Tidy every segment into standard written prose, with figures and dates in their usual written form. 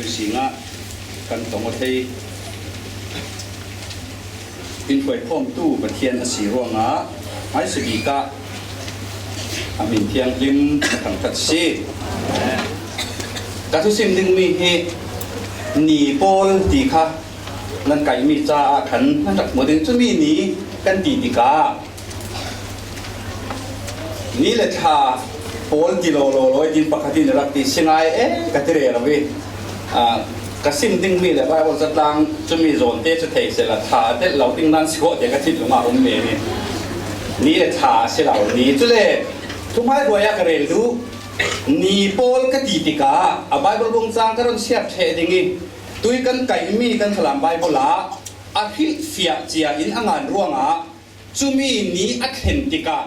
ตุสิงะกันตรงกับที่อินไฟพร้อมตู้ประเทียนอสีร่วงะไม้สกีกะอามินเทียงลิมขังทัดซีกระทุสิมดึงมีเหหนีโปลตีค่ะนั่นไก่มีจ่าขันนั่นจักหมดถึงจะมีหนีกันตีติกานี่แหละท่าโปลตีโลจินปกตินรักตีเชงไงกระเทเรเราวิกระซิมดึงมีแต่ว่าบนสตางจะมีโซนเตจะเทเสละท่าแต่เราดึงนั่นสิโคเด็กกระทิดลงมาอมเมนี่แหละท่าเสเหล่านี้จุเล่ทุกไม้รวยกระเรลดูนีโปลกตีติกาอาไบเบิลบงจางกระรอนเสียบเทดิงิตุยกันไก่มีกันถลำไบเบิลละอาฮิเฟียเจียอินอ่างร่วงอ่ะจุมีนีอัดเห็นติกา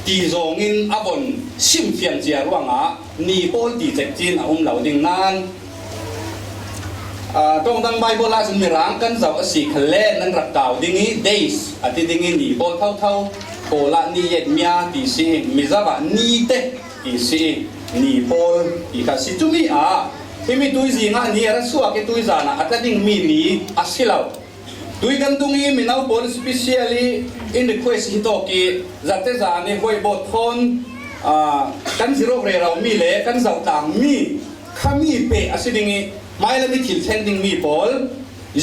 ตีโจงินอาบนชิมเฟียเจียร่วงอ่ะนีโปลตีเจ็กจีนอาเหล่าดิ่งนั้นตรงดังไบเบิลละจะมีร่างกันเจ้าสีขเลนั้นรักเก่าดิ่งนี้ days อาทิตย์ดิ่งนี้นีโปลเท่าโคละนีเย็ดเมียตีซีมิซาบะนีเตอีซีนีโปลอีกาสิจุมีที่มีตุยสิงะนี่รัสวะที่ตุยจานะอัตดิ่งมีนี่อาศิลาวตุยกันตุงอีมีนาวโปลสเปเชียลีอินเดควสฮิโตกีจัตเตจานี่หอยบดทอนกันสิโรเรเรามีเล่กันเจ้าต่างมีข้ามีเปอาศิดิ่งไม่ละมีถิ่นเช่นดิ่งมีโปล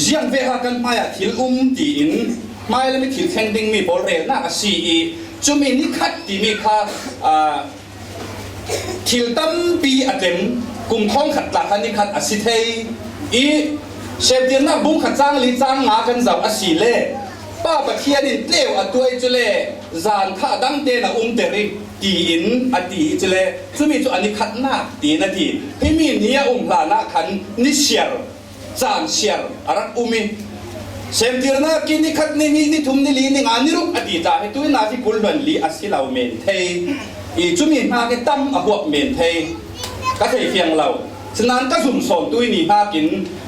ยังเวหากันไม่ถิ่นตีอินไม่ละมีถิ่นเช่นดิ่งมีโปลเรน่าอาศิจุมีนิคัดที่มีค่าทิลตัมปีอัดเต็มกุมท้องขัดหลักนี่ขัดอสิเทยอีเชฟเดียน่าบุ้งขัดจ้างลีจ้างงากันเจ้าอสิเล่ป้าปะเทียนินเลี้ยวอตัวจุเล่จานข้าดังเตนะเตริตีอินอตีจุเล่จุมีจุอันนี้ขัดหน้าตีนาทีพี่มีเนียลาหน้าขันนิเชียร์จานเชียร์อารักมีเชฟเดียน่ากินนี่ขัดนี่ทุ่มนี่ลีนี่งานนี่รุกอดีตจ่าให้ตัวนาที่กุลบันลีอสิลาวเมนเทยอีจุมีมาเกตั้มอหัวเมนเทยก็เทียงเราฉะนั้นก็สุ่มส่งตุ้ยนี่มากิน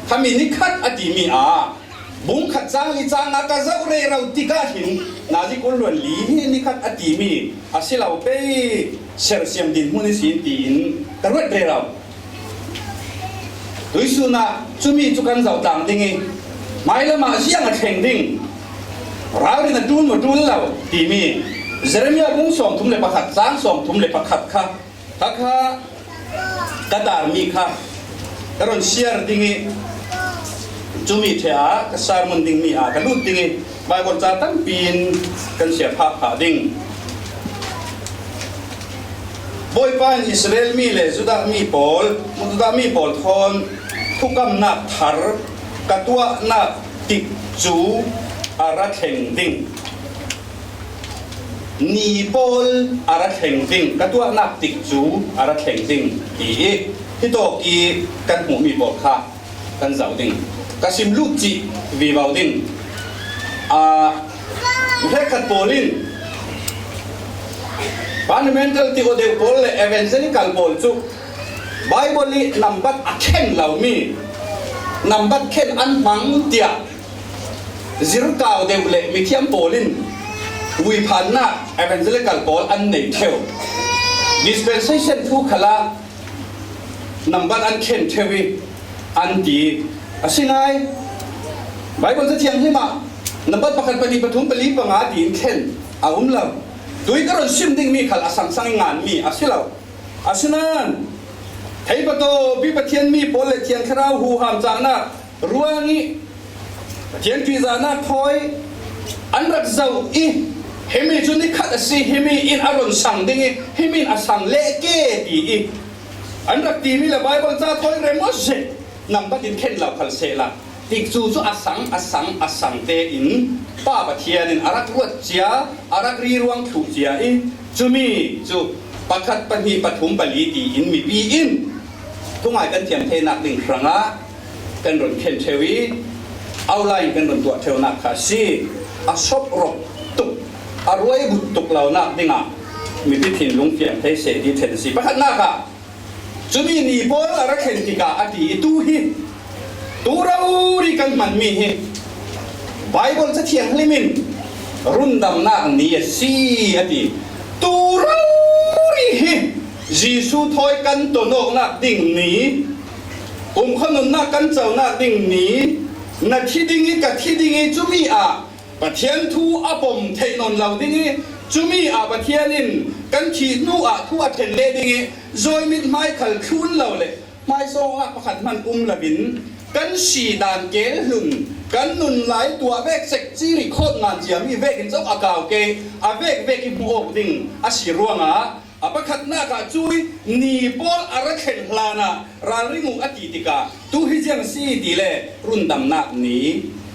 ทำมีนิคัดอดีมีบุ้งขัดจ้างลิจ้างนักเจ้าเรเราติกาหินนาจิกุลล้วนลีนิคัดอดีมีอาศัยเราไปเชื่อเสียมดินมุนิสินดินกระรวดเรเราด้วยสุนัขจุมีจุกันเจ้าต่างดิ่งไม่ละมาเสียงแข่งดิ่งเราเนี่ยดูนมาดูเราดีมีเจเรมีบุ้งส่งทุ่มเล็บขัดจ้างส่งทุ่มเล็บขัดค่ะทักค่ะกระดาษมีค่ะกระดอนเชียร์ดิ่งจุมีเถอะกระสารมันดิ่งมีกระลุดดิ่งใบบนจาตั้งปีนกันเสียผ้าผ้าดิ่งบอยปานอิสราเอลมีเลยจุดามีปอลมุดามีปอลทอนทุกกำนักทาร์กระตัวนักติดจูอารักแห่งดิ่งนีโปลอารักแห่งดิ่งกระตัวนักติดจูอารักแห่งดิ่งที่โตกีกันหูมีปอลค่ะกันเจ้าดิ่งกสิมลูกจีวีบาวดิ่งเฮกัดโปลินfundamental ที่เขาเดียวโปลเลย evangelical โปลจูไบเบิลลีนับบัตรเข่งเหล่ามีนับบัตรเข่งอันมังเตียจิรุกาวเดียวเลยมีเทียมโปลินวิพันธ์นะ evangelical โปลอันไหนเที่ยว dispensation ทุกขละนับบัตรอันเข่งเทวีอันดีสิ่งไหนไบเบิลจะเทียมใช่ไหมนับบัตรประกันปฏิปทุมปลีปังอาดีนเข่งอาวุธเราด้วยกระสิมดิ่งมีขลังสังสังงานมีอาศัยเราอาศัยนั้นไทยประตูพิพัฒน์มีโปลเลเทียนคราวหูหามจานะรัวงี้เทียนจุยจานะถอยอันรักเจ้าอีเฮมิจุนิขัดสิเฮมิอินอารมณ์สังดิ่งเฮมินอสังเละเกดีอีอันรักตีมีละไบเบิลจะถอยเรมอสนำบัดดินเข็นเหล่าขัลเซละติกจูอสังเตอินป้าปะเทียนินอารักรวดเจียอารักรีรวงถูเจียอิจูมีจูปะคัดปะนีปฐุมปลีตีอินมีปีอินทุกหมายกันเทียมเทนักหนึ่งครั้งละกันรนเข็นเทวีเอาไล่กันรนตัวเทวนักขาซีอาชอบรบตุกอารวยบุตุกเหล่านักดิ่งมีพิธีลุงเทียมเทเสดีเทนสีปะคัดนักค่ะจูมีนีโปลอารักเข็นติกาอดีตูฮีตัวเราดีกันมันมีไบเบิลจะเทียงลิมินรุ่นดำนักนี้สีอดีตัวเราดีเยซูถอยกันตัวนกนักดิ่งนี้ ขนุนหน้ากันเจ้าหน้าดิ่งนี้นาทีดิ่งกับที่ดิ่งจุมีปะเทียนทูอาปมเทนนเหล่าดิ่งจุมีปะเทียนินกันขีนูทูเทนเลดิ่งจอยมิดไม้ขัลทุนเหล่าเลยไม้โซ่ประคันมันละบินกันสีดานเกลหุ่นกันนุนหลายตัวเวกเซ็กซี่ริโคตงานเจียมีเวกินเจ้าอากาเกเวกิมโอกดิ่งสีรัวงประคันหน้ากาจุยนีบอลอารักเข็นลานาราริมุอติติกาตูฮิจังซีดีเลรุ่นดำนักนี้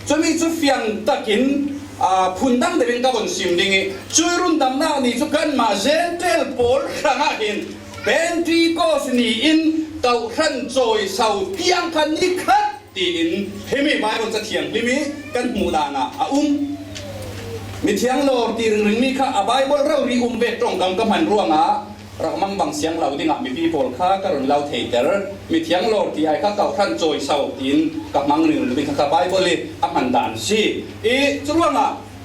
จะมีจุดเฟียงตะกินพุนดังเดินกับบนซิมดิ่งจุยรุ่นดำนักนี้จุกันมาเจนเทลบอลครั้งหินเป็นที่ก็สนีอินเต่าขันจอยเสาเตียงคันนี้คัดตีอินเฮมิไม้บนจะเถียงลิมิกันหมู่ดานามีเทียงโลตีรึงมีข้าอบายบอลเรารีเวตรงกำมันร่วงเรามั่งบางเสียงเราดิ่งมีพี่โพลข้ากรุณเราเทเตอร์มีเทียงโลตีไอ้ข้าเต่าขันจอยเสาตีนกับมังหนึ่งหรือเป็นข้าอบายบอลเลยมันด่านสิจุร่วง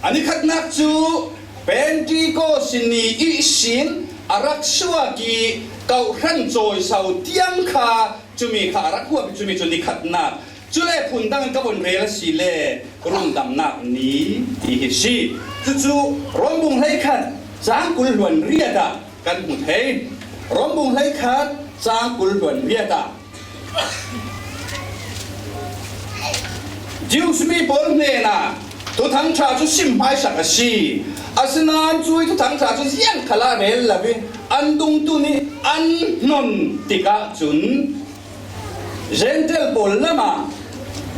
อันนี้ขัดนักจูเป็นที่ก็สินีอิสินอารักชัวกีเก่าขันจอยเสาเตียงข้าจุมีข้าอารักหัวจุมีจุนีขัดนักจุเล่พุนดังกับบนเรลสิเล่รุ่นดำนักนี้ที่ฮิซีจู่ร้องบุงให้ขัดจางกุลหวนเรียดกันหุ่นเฮร้องบุงให้ขัดจางกุลหวนเรียดจิวสมีบอลเนน่ะทุกทั้งชาจุสิมไม้สักสีอาสนานจุยทุกทั้งชาจุเสียงขลาเรลละวิอันดุงตุนีอันนนติกาจุนเจนเทลบอลละมา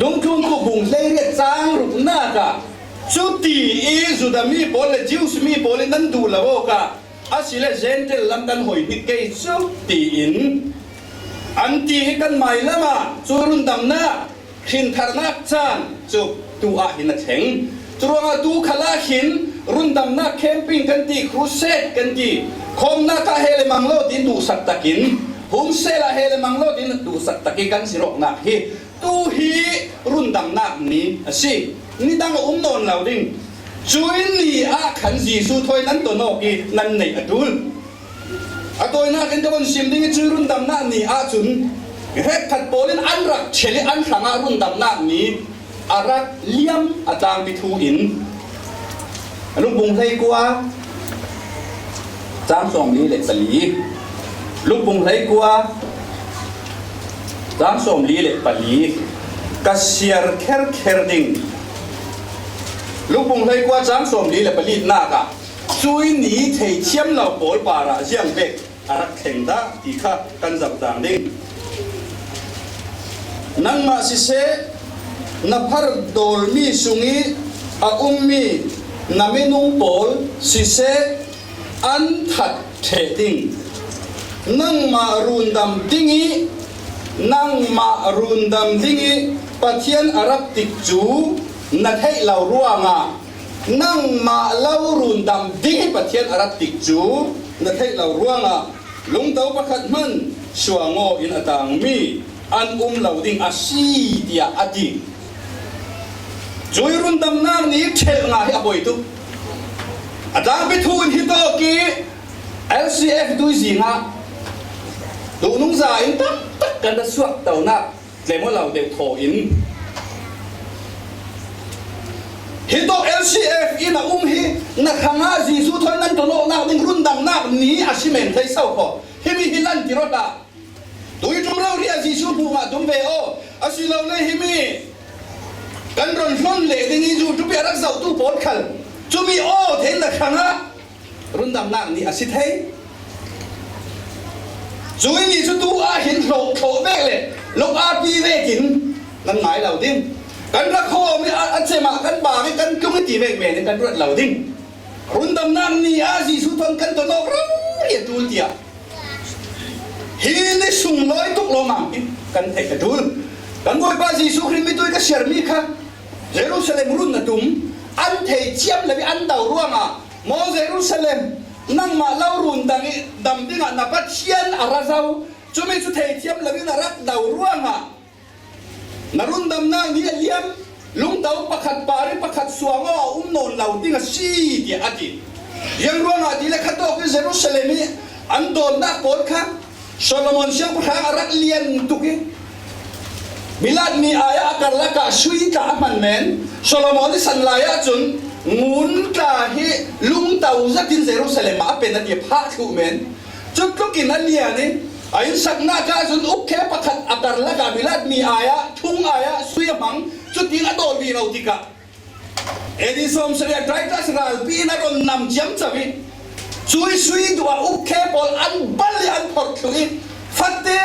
ดงทุ่งกุบุงเลยเรียกจางรุนน่ากะจุดที่จุดมีบอลจิวส์มีบอลนั่นดูละโวกะอาศิเลเจนเทลลำกันหอยพิกเกย์จุดที่อินอันที่กันไม่ละมาจุรุนดำหน้าหินทานักจานจุดตัวหินเถงจุดว่าดูขลาหินรุนดำหน้าแคมปิ้งกันที่ครูเซตกันที่คมหน้าคาเฮเลมังโลดินดูสัตตะกินหุงเซลาเฮเลมังโลดินดูสัตตะกินกันสิรกนักฮีตูฮีรุ่นดำนักนี้สินี่ดังนนเหล่าดิ้งจุยนี่ขันจีสูถอยนั้นตัวนกีนั่นในดูลตัวนักกันจะบนซิมดิ้งจุยรุ่นดำนักนี้จุนเฮ็ดขัดโปลินอันรักเฉลี่ยอันขังรุ่นดำนักนี้อารักเลี้ยมตามพิทูอินลูกบุงไทยกัวจามส่งนี้เลยสลีลูกบุงไทยกัวจางสมลีเล็ปลีกัสเซียร์เคร์ดิงลูกบุงเลยกว่าจางสมลีเล็ปลีน่ากะช่วยหนีเทียมเราโผล่ปาระเจียงเบกอารักเข่งดาตีข้ากันจับจางดิงนั่งมาสิเซนับพาร์ดอลมีสุงีอามีนามินุงโผล่สิเซอันทัดเทดิงนั่งมารุนดำดิงีนั่งมารุนดำดิ้งปะเทียนอารักติจูนัดให้เราร่วงนั่งมาเล่ารุนดำดิ้งปะเทียนอารักติจูนัดให้เราร่วงลุงเต้าประคัดมันชัวงออินอตังมีอันเราดิ้งอาชีเดียอดีจุยรุนดำนั่งนี้เชลงาให้อบ่อยตุอาจารย์ไปทูนฮิโตกี LCF ดูสิงะดูนุ่งสายตักกันจะสวกเต่าหน้าเลมว่าเราเด็กโถอินฮิโต LCF อินะฮินักขังอาจีสุทนั้นตัวโลกนักดิ้งรุ่นดำนักนี้อาชิเมนไทยเศร้าพอฮิมิฮิลันติรดาตัวจุ่มเราเรียจีสุภูมาดุมเบโออาชิเราเลยฮิมิกันรอนฟอนเล่ดิ้งจูจุเปียรักษาตู้ปอดขัลจุมีโอเทนนักขังอารุ่นดำนักนี้อาชิเทจุยนี่ชุดตัวหินโถเวกเลยลงอาปีเวกินนั่นหมายเหล่าดิ้งกันรักข้อไม่อันเสมากันบ่าไม่กันก็ไม่ตีเวกเวกกันรวดเหล่าดิ้งรุ่นดำน้ำนี่อาจีสุทนกันตัวนอกรู้เรียดูเดียฮินิสุงลอยตุกลมังกันเทกดูกันบ่อยป้าจีสุคริมิตุยก็เชื่อมีค่ะเยรูซาเล็มรุ่นน่ะดุมอันเทเชียมเลยอันดาวร่วงโมเยรูซาเล็มนั่งมาเล่ารุ่นดังดำดิ้งนับปัจเชียนอาราเจ้าจุไม่สุดเทียมเลยนารักดาวร่วงนรุ่นดำนั่งนี่เลี้ยมลุงเต้าประคัดปาริประคัดสวงนนเหล่าดิ้งสีเดียอดียังร่วงดีเลยขัดดอกเยรูซาเล็มอันโดนนักปนค่ะโซโลมอนเชียงพระอารักเลียนตุกิ Bilad mi aya karla ka sui ka man men Solomon san laya chun ngun ka hi lung tau zatin Jerusalem a pen at pha thu men chut lukin aliani ayun sakna ka chun ukhe pakhat akarla ka bilad mi aya thung aya sui mang chutin adol bi rautika edi som sria traitas ral pi na ron nam jam chawi chui sui dua ukhe pol an bali an phor thui fatte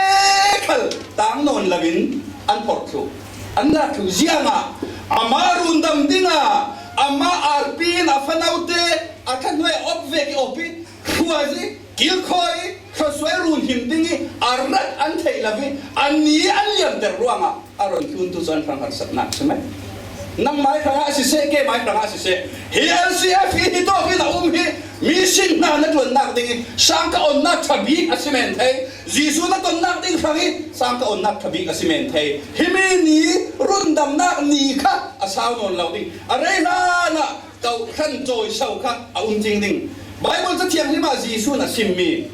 khal tang non lavin an phor thu an la thu zianga amarun dam dinga ama arpin afanaute akhanwe opve ki opi khuazi kilkhoi khoswe run himdingi arrat an theilavi anni an liam der ruanga aron thun tu zon phang har satnak chme nang mai khanga si se ke mai khanga si se HLCF hi to hi na hi mission na na tun nak ding sang ka on nak thabi asimen thai jisu na ton nak ding phangi sang ka on nak thabi asimen thai himi ni rundam nak ni kha asaw non law ding are na kau khan joy sau kha a jing ding bible cha thiam ni ma jisu na simmi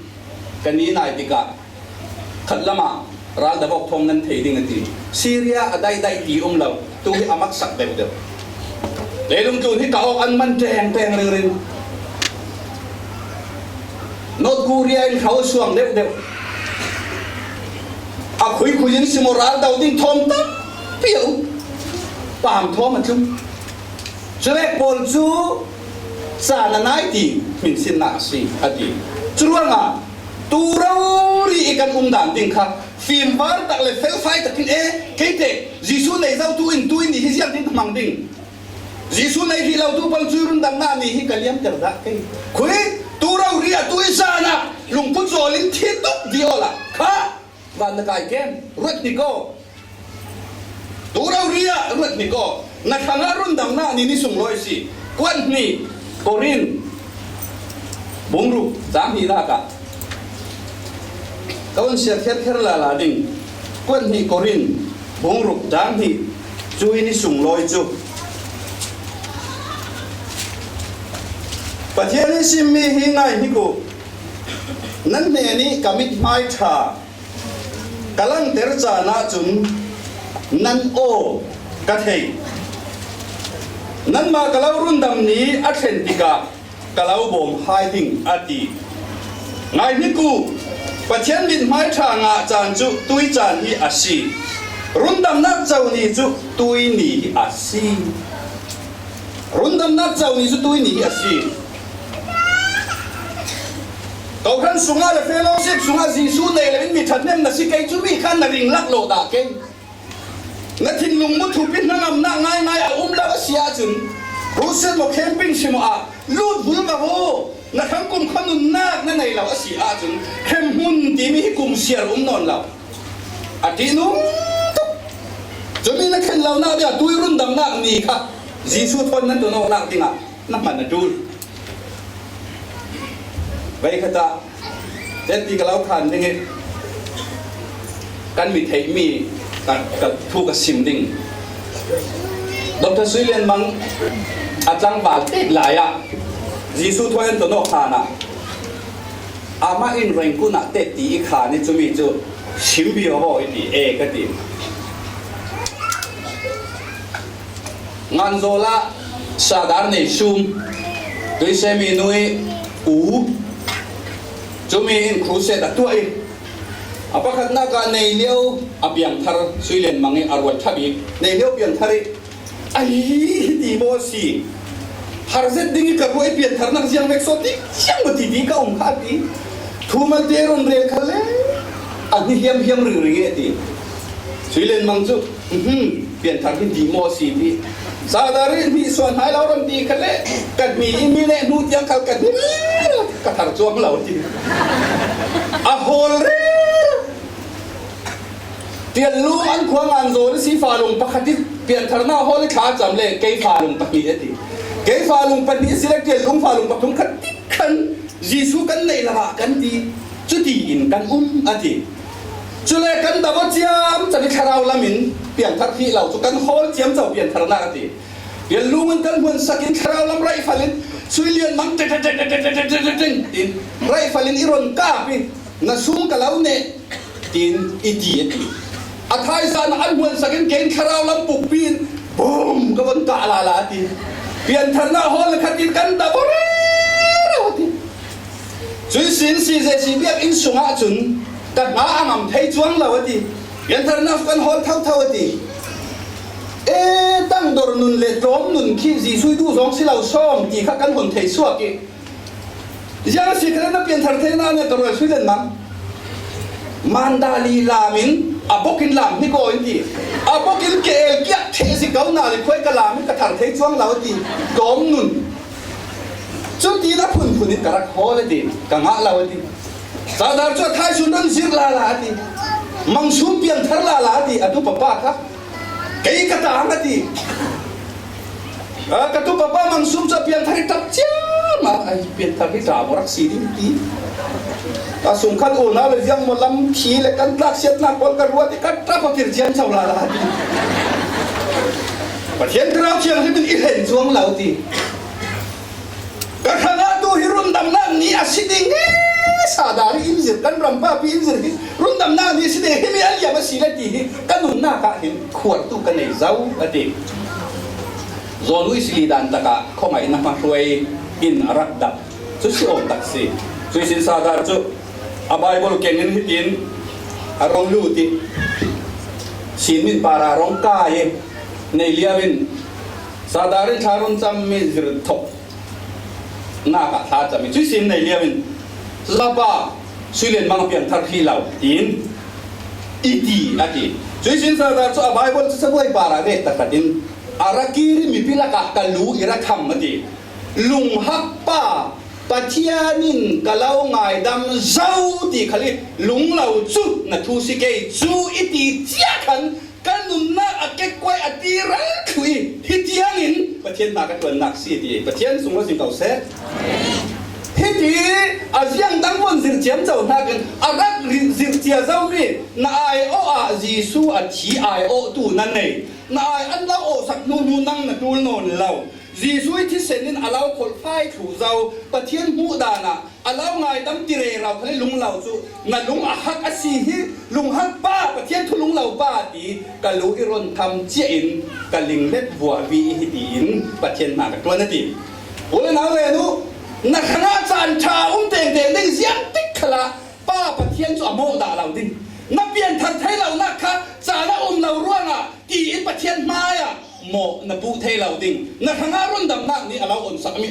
kani nai tika khatlama ral da bok thom nan thei ding ati syria adai dai ti law tu hi amak sak de de lelung tu hi ka ok an man teng teng ring North Korea in khao suang de de a khui khuin si moral dau ding thom tam piu pam thom ma chung chwe pol chu sa na nai ti min sin na si ati chuanga tu rau ri ikan dang ding kha phim var tak le fel fai takin keite jisu nei zau tu in ni hi siang tin mang ding jisu nei hi lau tu pal churun dang na ni hi kaliam ter da ke khui tu rau ri tu isana lung pu zolin thi tok diola kha van kai ken rut ni ko tu rau ri rut ni ko na khanga run dang na ni sung loi si kwan ni korin bungru jam hi da ka kawan siya kher la la ding kwan ni korin bungruk jang hi chui ni sung loi chu pathian ni simmi hi ngai hi ko nan ne ni kamit mai tha kalang ter cha na chun nan o ka thei nan ma kalau rundam ni authentica kalau bom hai ding ati ngai ni ku pathian min mai tha nga chan chu tui chan hi asi rundam nak chau ni chu tui ni hi asi rundam nak chau ni chu tui ni hi asi kau khan sunga le fellowship sunga jisu nei le mi that nem na si kai chu mi khan na ring lak lo da ke na thin lung mu thu pin na ngam na ngai ngai a la sia chun rusen mo camping simo a lut bul ma ho na khang kum khanun nak na nei law asi a chun khem hun ti mi kum siar non law ati nu chumi na khen law na bia tui run dam na ni kha jisu thon nan to no nak tinga na man na tul vai khata tet ti ka law khan ding kan mi thei mi ka thu ka sim ding Dr. Suilian mang atlang bal tek la ya jisu thoen to no khana ama in reng ku na te ti kha ni chumi chu simbi ho ti ka ti ngan zola sadar nei sum tui semi nui u chumi in khuse da tuai apakhat na ka nei leo apiang thar Suilian mangi arwat thabi nei leo piang thari ai ti bo si har zet dingi ka roi pian thar nak siang mek soti siang mati di ka khati thumal te ron rel khale ani hiam ri ri ti Suilian mangchu pian thar di mo si ti sadari mi son hai lao ron ti khale kat mi mi le nu tiang kal kat ka thar chuang lao ti a hol re tian lu an khuang an zo si fa lung pakhati pian thar na hol kha cham le ke fa lung pakhi ati ke fa lung pani select lung fa lung pathum khat khan jisu kan nei la kan ti chu ti in kan ati chu le kan da bo chiam cha ni kharau lamin pian thar thi lau chu kan hol chiam chau pian thar na ati pian lu man kan hun sakin kharau lam rai falin Suilian mang tin rai falin iron ka pi na sum ka lau ne tin iti ati อาทายสานอันวันสักเกณฑ์คาราวลำปุกปีนบูมกบนกะลาลาตีเปลี่ยนทันหน้าฮอลขัดตินกันตะบริเราตีช่วยสินสีเจสีเบียกอินสุงอาจุนกัดมาอ่างเทยจวงเราตีเปลี่ยนทันหน้ากันฮอลเท่าตีตั้งดอร์นุนเล็ดร้อมนุนขี้จีช่วยดูสองสิเราซ้อมตีข้ากันคนเทยสวกยังสิกระนั้นเปลี่ยนทันเทน่าเนี่ยตัวเราช่วยเล่นมั้งมันดาลีลามินอาบอกกินลามนี่ก็อินดีอาบอกกินเกลเกียเทสิเกาหน้าเลยคุยกับลามินกับทันเทยจวงเราตีดอมนุนจุดที่นับพุ่นนี่กระรักฮอเลยตีกังอาเราตีสาดาร์จุดท้ายชุนนั้นซิรลาลาตีมังชุมเปลี่ยนทันลาลาตีอดุปปะครับเกี่ยกระตางตีกระตุปปะมังชุมจะเปลี่ยนทันทับเจ้ามาไอเปลี่ยนทันที่จ่าบรักสีดีตีถ้าสงขันโอนาเลยยังมาล้ำขี้เลยกันลักเสียนักบอลกันรัวที่กันตราปฏิเสธชาวลาลาตีประเทศเราเชียงที่เป็นอิเห็นช่วงเหล่าตีกระทั่งดูฮิรุนดำน้ำนี้อาศิดิงสาดาริอินซิร์กันรำป้าปีอินซิร์รุนดำน้ำนี้สิเดฮิมีอะไรมาสิเลตีกันนุนหน้าก็เห็นขวดตู้กันในเจ้าอดีตโซนวิสิลีดันตะกะเข้ามาอินมาช่วยอินรักดับสุดโอตักซีสุดสินสาดาจุอาบายบอลเก่งนิดอินอารมณ์ลูติสินมินปารารองกายในเลียวินสาดาริชารุนจำมิจรทบน่ากะท้าจำมิสุดสินในเลียวินลาบะสุเลนมังเปียนทักฮีเหล่าอินอีดีอดีสุดสินสาดาจุอาบายบอลจะสบายปาราเวตตะกัดินอารักีริมีพิลากะกัลูอิรักคำมาดีลุงฮักป้าปัจเจียนินกะเล่าไงดำเจ้าตีขลิลุงเหล่าจุดนัทูสิเกยจูอิตีเจียขันกันนุนน่าอเกกไว้อดีรักคุยฮิตยังอินประเทศมากันตัวนักสีดีประเทศสมรสิงเก่าเสดฮิตอาเซียนตั้งวันสิเจียมเจ้าหน้ากันอารักสิเจียเจ้านี่นายโออาจีสูอาชีไอโอตูนั่นเองนายอันเล่าโอสักนูนั่งนัดูนนเล่าจีสุยที่เซนินอาเลาคนไฟถูเจ้าประเทศมูดานะอาเลาไงตั้มติเรเราเขาเลยลุงเหล่าจูนั่นลุงอาฮักอาศีฮิลุงฮักป้าประเทศทุลุงเหล่าป้าตีกะลูอิรอนทำเจียนกะลิงเล็ดบัววีฮิดีนประเทศมากับตัวนั่นตีโอ้เลยนะเลยนู้นักขณะจานชาเต่งได้เสียงติ๊กขละป้าประเทศจูอโมดาเราดินับเปลี่ยนทันไทยเรานักค่ะจานะเราร่วงอ่ะตีอินประเทศมาอ่ะโมนับปูเทเราดิ่งนักงานรุ่นดำนักนี่เราอ่อนสักมี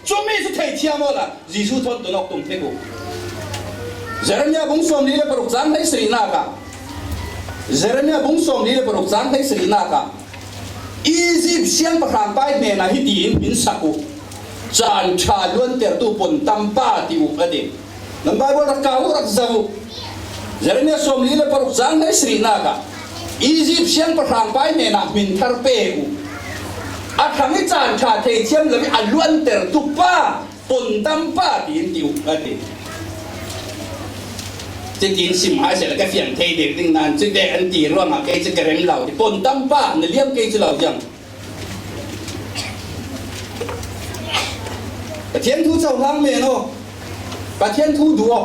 จงมีสุดท้ายเทียมละยิสุทนตัวนกตุ่มเทกูเจริญญาบุ้งสมลีเลปรุกจันให้สรีนากะเจริญญาบุ้งสมลีเลปรุกจันให้สรีนากะอียิปต์เสียงประคางไปเมนาฮิดีนมินสักุจานชาล้วนเตอร์ตูปนตัมปาติอุกอดีนั่นไบเบิลรักกาวรักซาวุเจริญญาสมลีเลปรุกจันให้สรีนากะอียิปต์เชียงประทางไปเนี่ยนะมินทาร์เปอูอาครั้งนี้จานชาเทเชียมเลยอันล้วนเตอร์ตุป้าปนตั้มป้าตีนติวอะไรจะกินสิมหายเสร็จแล้วก็เสียงเทเด็กดิ้งนานจึงได้อันตีร่วงอ่ะเกจะกระเร็งเหล่าที่ปนตั้มป้าในเลี้ยงเกจะเหล่ายังประเทศทูเจ้าลังเมโนประเทศทูดัว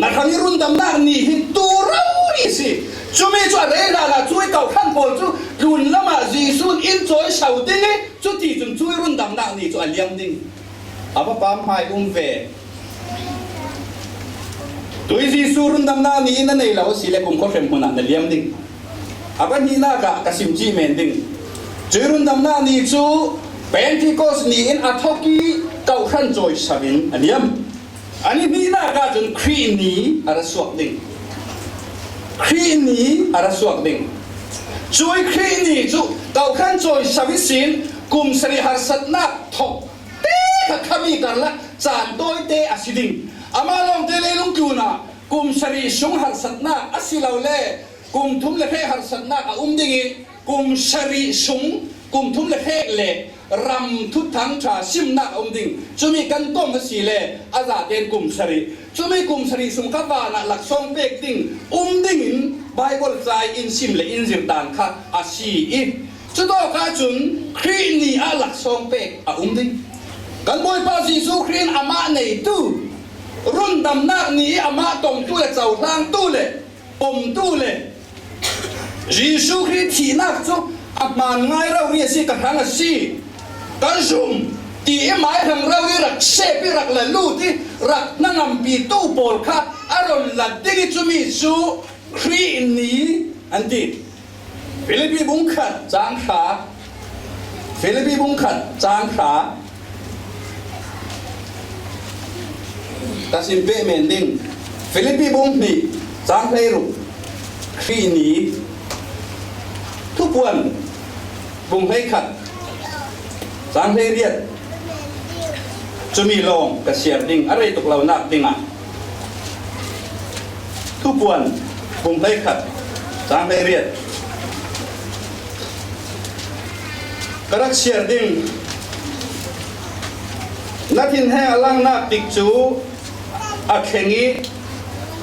นักขันรุ่นดำน้ำนี่ฮิตตัวเราดิสิช่วยช่วยเรื่องอะไรช่วยเก่าขั้นบนช่วยรุ่นละมาจีสุนอินช่วยชาวดิ้งช่วยที่จนช่วยรุ่นดำน้ำนี่ช่วยเลี้ยงดิ้งอาบปั๊มหายเวตัวจีสุรุ่นดำน้ำนี่นั่นเองเราสิเล็กคนเข้มคนนั้นเลี้ยงดิ้งอาบันนี่น่ากะกสิมจีเมนดิ้งช่วยรุ่นดำน้ำนี่ช่วยเป็นที่โคสนี่อินอัฐกีเก่าขั้นช่วยชาวดิ้งเลี้ยงอันนี้นี่น่ากะจนครีนี่อะไรสวกดิ้งครีนี่อะไรสวกดิ่งช่วยครีนี่จู่เก่าขั้นช่วยสวิสินกุมสริหารสัตนักทบเตะขมีกันละจานโดยเตะอาศิดิ่งอามาลองเตะลุงกูนะกุมสริชงหารสัตนักอาศิลาวเล่กุมทุ่มเล่หารสัตนักดิ่งกุมสริชงกุมทุ่มเล่เล่รำทุทั้งชาชิมนักดิ่งจู่มีกันต้มอาศิเล่อาจารย์เดนกุมสริจู่มีกุมสริสมกับว่านักหลักส่งเบกดิ่งดิ่งไบเบิลใจอินซิมเลอินซิมดานค่ะอาชีอิจุดต่อการจุนครีนี่อาหลักส่งเปกดิ่งกันบ่อยป้าจีสูครีนอามาในตู้รุ่นดำนักนี้อามาตรงตู้เลยเจ้าทางตู้เลยปมตู้เลย Giêsu Christ thì nát chú man ngay rau ria si cả hàng si cả zoom thì em ai hàng rau ria rak xe pi rak là lu thì rak năng am pi tu bol kha aron là đi chú mi chú Christ ni anh đi Philippi bung khát giang khá Philippi bung khát giang khá ta xin về miền Ninh Philippi bung ni giang thấy rồi Christ niทุกวันบุงให้ขัดสามให้เรียดจะมีลงกระเสียดิ่งอะไรตกเราหนักดิ่งอ่ะทุกวันบุงให้ขัดสามให้เรียดกระดักเสียดิ่งนักทินให้อลังนักติกจูอักเขงี้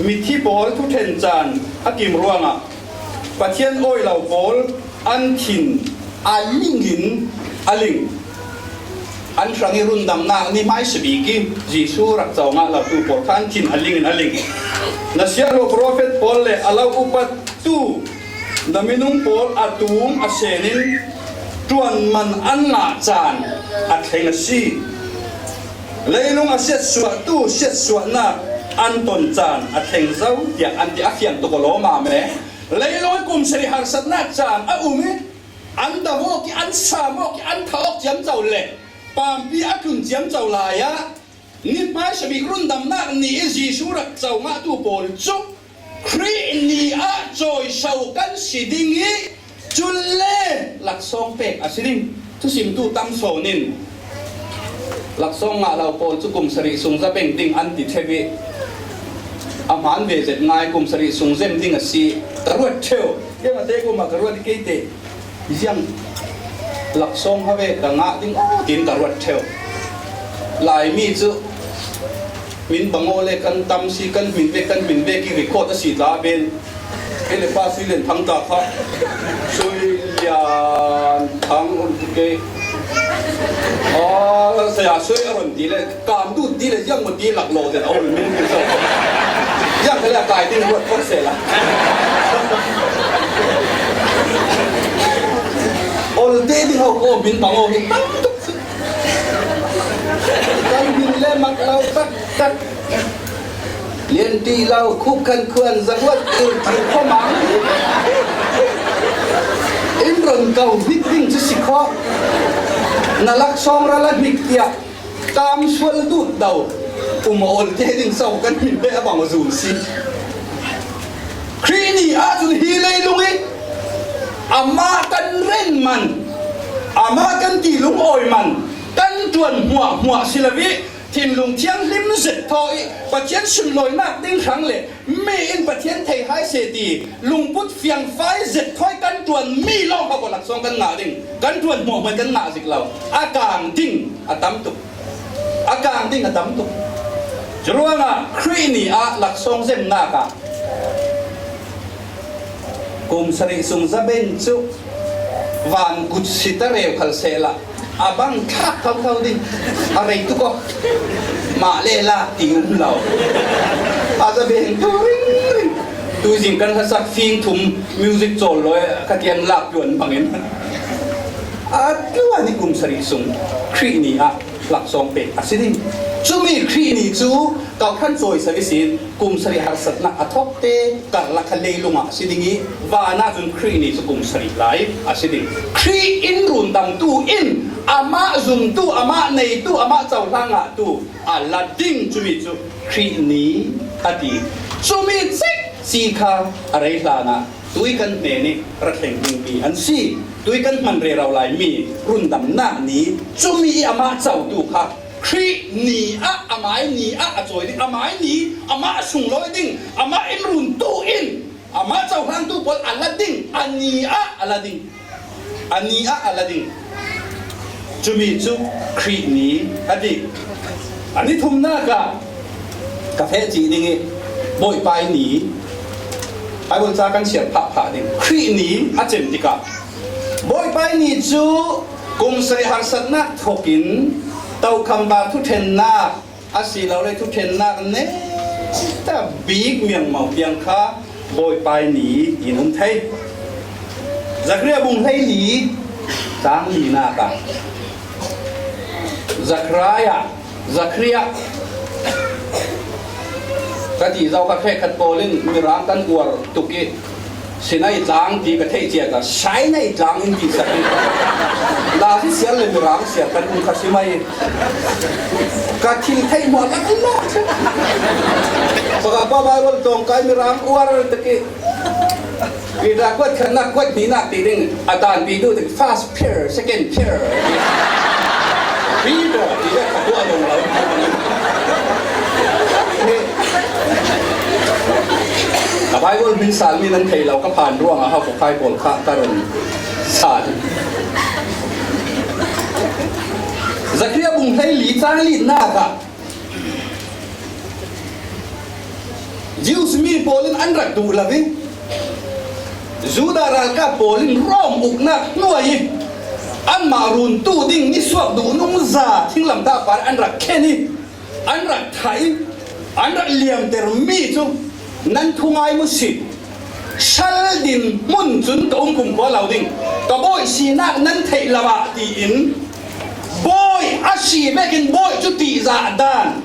มีที่บอลทุกเทนจานอักิมร่วงอ่ะประเทศโอยเหล่าบอลอันถิ่นอันลิงหินอันลิงอันครั้งนี้รุ่นดำนานี่ไม่สบีกิจีสูรักเจ้างะเราตูบอลขันถิ่นอันลิงอันลิงนักเสียโลโปรเฟตบอลเลยเราอุปตูดามินุงบอลอัตุมอัเซนินจวนมันอันหนาจานอัดเฮงซีเลยลุงอัเสียสวดตู้เสียสวดนาอันตนจานอัดเฮงเจ้าเดียอันที่อักยันตุกโลมาไหมเลยลอยกุมสริหารสัตนักจานอุ้มอันดาวกีอันสามกีอันทอกจำเจ้าเล่ปามปีอักุนจำเจ้าลายะนี่ไม่ใช่บิรุ่นดำนักนี่จีสุรักเจ้ามาตัวโปลจุครีนี่อาจอยเศร้ากันสิดิ่งจุลเล่หลักซองเป็กอาสิดิ่งทุสิมตูตั้มโซนินหลักซองงะเราโปลจุกุมสริสุงจะเป็นดิ่งอันติเทวีอาหารเวจง่ายกุมสริสุงเซมดิ่งสิกระรวดเที่ยวยังมาเด็กกุมากระรวดที่เตะยังหลักซองเขาเวกังงะดิ่งตินกระรวดเที่ยวลายมีจุมินบังโอเลกันตำสีกันมินเวกิริโคตสีตาเป็นเอเลป้าสีเลนทั้งตาครับช่วยยานทั้งอุตเกยเสียช่วยอารมณ์ดีเลยการดูดีเลยยังมันดีหลักโลเดี๋ยวเอามินเป็นโซ่ยังเขาเรียกกายที่รวดพ้นเสร็จละโอลเดที่เขาโกมินบังโอเห็นตั้งทุกสิ่งการบินเล่มักเราตัดเลี้ยนตีเราคุกกันเคลื่อนสักวันตื่นถึงข้อมังอินรันเก่าวิกวิ่งจะสิข้อนาลักซองระลักมิกเตียตามชวนดูดเดาอุโมงค์เจดิงเศร้ากันมินเบะบังมาสูนสิครีนี่อาจุนฮีเลยลุงอีอามากันเร่นมันอามากันตีลุงโอยมันกันจวนหัวศิลวิทีมลุงเทียงลิมเสร็จทอยประเทศสุนลอยนักดิ้งครั้งเลยไม่อินประเทศไทยหายเสียดีลุงพุทธเฟียงไฟเสร็จทอยกันจวนมีล่องเขาก็หลักซองกันหนาดิ้งกันจวนหัวมันกันหนาสิเราอากางดิ้งอตั้มตุกอากางดิ้งอตั้มตุกจรวงอ่ะครีนี่อ่ะหลักซองเส้นหน้ากะกุมสริสุงซาเบนจุวานกุศสิตาเรวขัลเซล่าอาบังทักเขาดิอะไรตุก็มาเลล่าติวเราอาจจะเป็นดูสิ่งกันสักฟิงทุ่มมิวสิกโจลเลยขัดยันหลับยวนบังเอิญอาจว่านี่กุมสริสุงครีนี่อ่ะหลักซองเป็ดอาศิดิจูมีครีนี่จูเก่าขั้นโซยสวิสินกุมสริหารสัตนักอัทบเตกัลลักเลลุงอาศิดิงี้ว่าน่าจุนครีนี่จูกุมสริไลอาศิดิครีอินรุนดำตูอินอามาซุมตูอามาในตูอามาเจ้าล่างอ่ะตูอาลาดิงจูมีจูครีนี่อดีจูมีซิกสีขาอะไรล่ะนะตุยกันเนนี่รักแห่งยิ่งปีอันซีตุยกันมันเรเราลายมีรุ่นดำหน้านี้จูมีอามาเจ้าตูค่ะครีนี่อะอามานี่อะจอยดิอามานี่อามาสุงลอยดิ้งอามาอินรุนตูอินอามาเจ้าล่างตูบอลอาลาดิงอันนี้อะอาลาดิงอันนี้อะอาลาดิงจูมีจูครีนี่อดีอันนี้ทุ่มหน้ากากาแฟจีนี่บ่อยไปหนีไอ้บนจากกันเฉียบผ่าดิครีนี่อาเจมติกาบ่อยไปหนีจูกุมสริหารสัตนักทกินเต้าคำบาทุเทนนาอาศิเราเลยทุเทนนากันเนี่ยแต่บีกเมียงเมาเพียงค้าบ่อยไปหนีอินุนไทย Zakria bung hay li tang li na ka Zakria kati zau ka khe khat polin mirang kan uar tuki sinai tlang ti ka thei chia ka sai nai tlang in ti sa la hi sial le mirang sia kan un khasimai ka thil thei mo la la paka ba wal tong kai mirang uar tuki Kita kuat kena kuat bina tiding atan bidu the first pair second pair bidu tidak kedua dong lalu Kapai bol bin salmi nan thei lau ka phan ruang a ha ko kai bol kha karon san Zakria bung thei li tang li na ka Jews mi polin an rak du lawi Zuda ralka polin rom ukna nuai an marun tu ding ni swak du nung za thing lam da par an rak kheni an rak thai an rak liam ter mi chu nan thungai mu si shal din mun chun ka kum ko lau ding ka boy si nak nan thei lawa ti in boy ashi bekin boy chu ti za dan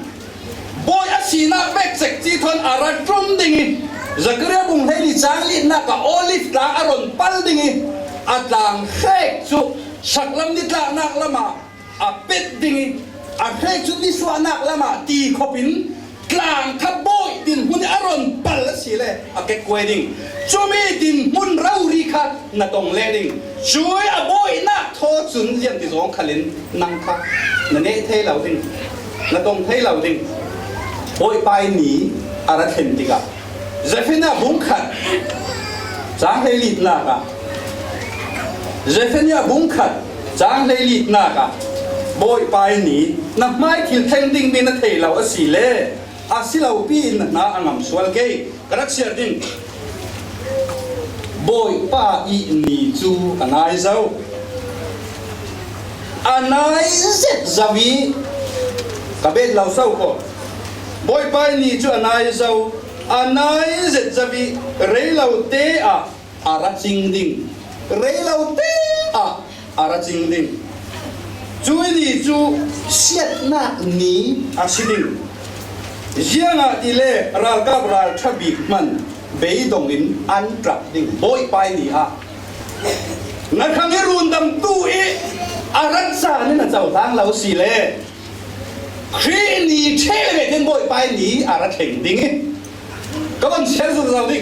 boy ashi na bek sek chi thon ara trum ding Zakria bung hei li chang li na ka olive tlang aron pal dingi atlang khek chu saklam ni tla nak lama a pet dingi a khek chu ni swa nak lama ti khopin tlang tha boy tin hun aron pal si le a ke kwe ding chumi tin mun rau ri kha na tong le ding chui a boy na tho chun lian ti zong khalin nang kha na ne thei lau ding na tong thei lau ding boy pai ni ara then ti ka Zephania bung khat chang hei lit na ka Zephania bung khat chang hei lit na ka boy pai ni na mai thil theng ding bin na thei lau a si le a si lau pi na angam swal ke karak share ding boy pa I ni chu anai zau anai zet zawi ka bet lau sau ko boy pai ni chu anai zau anai zet zavi reilau te a ara ching ding reilau te a ara ching ding chui ni chu siat na ni a siding jianga ile ral ka ral thabi man bei dong in an trap ding boy pai ni ha na khang i run dam tu e aran sa ni na chau tang lau si le khi ni chele den boy pai ni ara theng ding các bạn xem rồi sao đi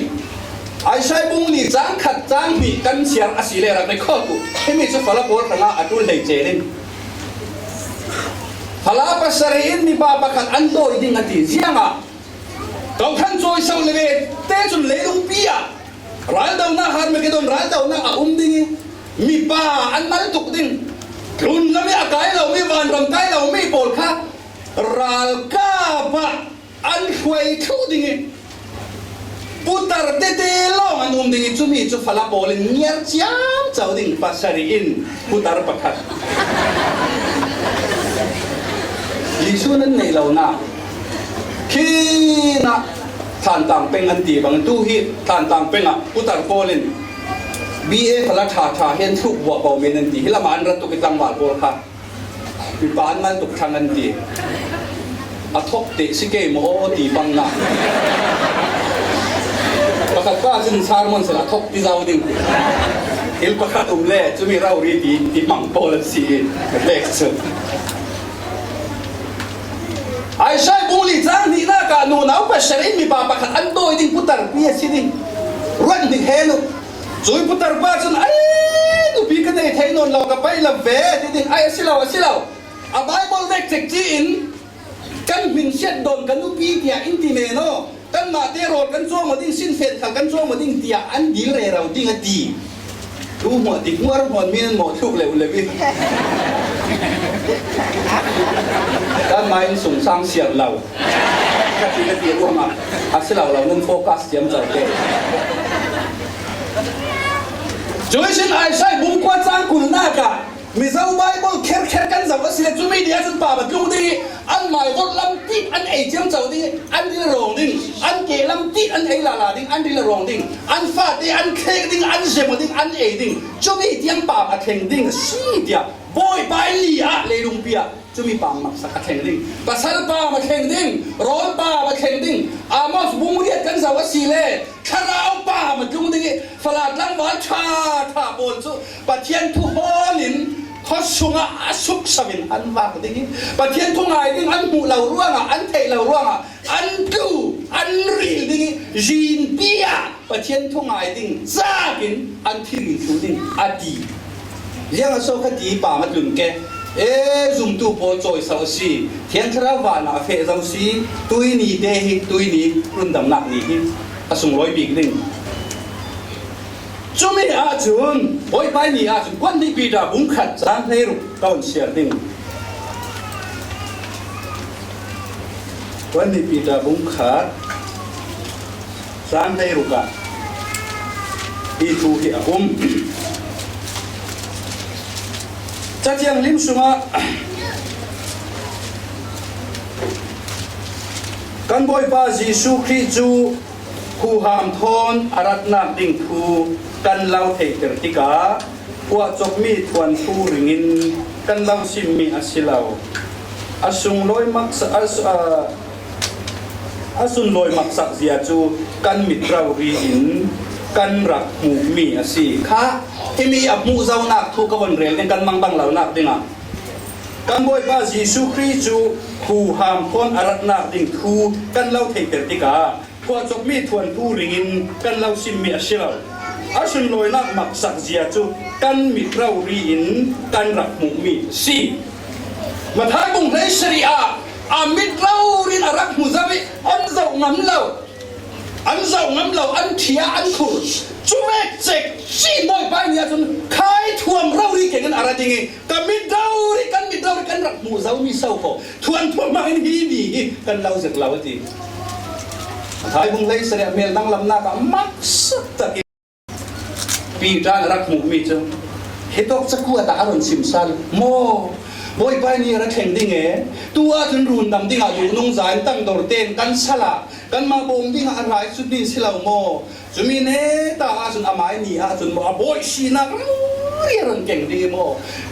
ai sai bung ni trang khát trang bị cắn xiang à xí lệ ra cái khó cụ thế mình sẽ phải là bố thằng nào atul lấy chế lên hala pasarin ni baba kan ando iding ati sianga kau kan joy sau leve te chun le lung pia ral dau na har me kedon ral dau na a ding mi pa an mal tuk ding run la me akai lo mi van ram kai lo mi pol kha ral ka ba an khwei thu ding putar tete long an ding chumi chu phala polin niar chiam chau ding pasarin putar pakhat Lisunan nei lau na khi na than tang peng an ti bang tu hi than tang peng a utar polin BA phala tha hen thu wa baw men an ti hilama an rat tu ki tang wal pol kha pi ban man tuk thang an ti a thok te si ke mo ti bang na pakat pa sin sarmon sala thok ti zaw ding il pakat le chumi rau ri ti mang pol si lek chu ai sai bung li chang ni na ka nu nau pa sharin mi pa pakhat an doi ding putar pi si ding ran ding helu zui putar pa chun ai nu pi ka nei thai non lo ka pai la ve ti ding ai silaw a bible dek tek chi in kan min shet don kan nu pi tia in ti me no kan ma te rot kan chong ma ding sin fet khal kan chong ma ding tia an dil re rau ding a ti tu mo dik muar mon min mo thuk le le bi kan main sung sang siang lau kasi ti uma asilaw lau nun focus jam chau ke joisin ai sai bung kwa chang kul na ka มีเจ้าไบเบิลแค่กันเจ้าก็เสียจุดไม่ดีจนป่าแบบลุงดีอันหมายว่าลำติดอันไอเจียงเจ้าดีอันที่ละรองดิ้งอันเกลำติดอันไอลาลาดิ้งอันที่ละรองดิ้งอันฟาดดิ้งอันเคกดิ้งอันเจมดิ้งอันเอดิ้งจุดไม่เจียงป่าแบบแข่งดิ้งสีเดียบอยไปลีอะเลยลุงเปียจุดมีป่ามาสักแข่งดิ้งภาษาป่ามาแข่งดิ้งร้อนป่ามาแข่งดิ้งอามาสบุ้งเรียกกันเจ้าก็สีเล่คาราป่ามาลุงดิ้งฝรั่งลังหวานชาท่าบนสุปะเทียนทุหอลินเขาสุงอาสุกสวินอันว่ากันดิ้งปะเทียนทุ่งไงดิ้งอันหูเหล่าร่วงอ่ะอันเทเหล่าร่วงอ่ะอันกูอันรีดิ้งจีนเปียปะเทียนทุ่งไงดิ้งซากินอันที่รีชูดิ้งอดีเรื่องอาโซคดีป่ามาถึงแกจุ่มตู้โปรจอยสาวสีเทียนทราวานาเฟสาวสีตุยนี่เดฮิตุยนี่รุ่นดำหนักนี่ฮิอาสุงร้อยปีดิ้งจุมีอาจุนบอยไปนี่อาจุนควันที่ปีดาบุ้งขัดจางเพลุก้อนเชียร์ดิ้งควันที่ปีดาบุ้งขัดจางเพลุกะอีทูฮิอาอุมจะเจียงลิมสุงะกันบอยปาจิสุคริจูผู้หามทอนอารัตนาดิ่งทูกันเล่าเทเตอร์ติกาว่าจบมีทวนผู้ริงินกันเล่าซิมมีอาศิลาวอาสุงลอยมักษอาสุนลอยมักษเสียจูกันมิตรเรารีอินกันรักหมู่มีอาศิข้าที่มีอับมูเจ้านักทุกวันเรียนกันมังบังเหล่านักดิ่งอ่ะกันบอยปาจิสุคริจูผู้หามทอนอารัตนาดิ่งทูกันเล่าเทเตอร์ติกาว่าจบมีทวนผู้ริงินกันเล่าซิมมีอาศิลาวอาสุนลอยนักมักษเสียจูกันมิตรเรารีอินกันรักหมู่มีสิมาท้ายบุงเลยชริอาอามิตรเรารินอารักหมู่ซาบิอันเจ้างำเล่าอันเจ้างำเล่าอันเทียอันขุดจุเวกเจกชีบอยไปเนี่ยจนขายทวมเรารีเก่งกันอะไรจริงกันมิตรเราริกันรักหมู่ซาบิเศร้าพอทวนมาอินฮีดีกันเราเสกเราจริงท้ายบุงเลยเสียเมลนั่งลำหน้าก็มักสักตะกี้ปีจานรักหมู่มีจังเฮตอกสักขวดตาอารมณ์ซิมซัลโมบอยไปนี่รักแข่งดิ้งตัวจนรุนดำดิ้งอยู่นุ่งสายตั้งโดดเต้นกันสละกันมาบงดิ้งอะไรสุดดิ้งสิเราโมจะมีเนตาจนอามายนี่จนบอยชีนักเรียนเก่งดีโม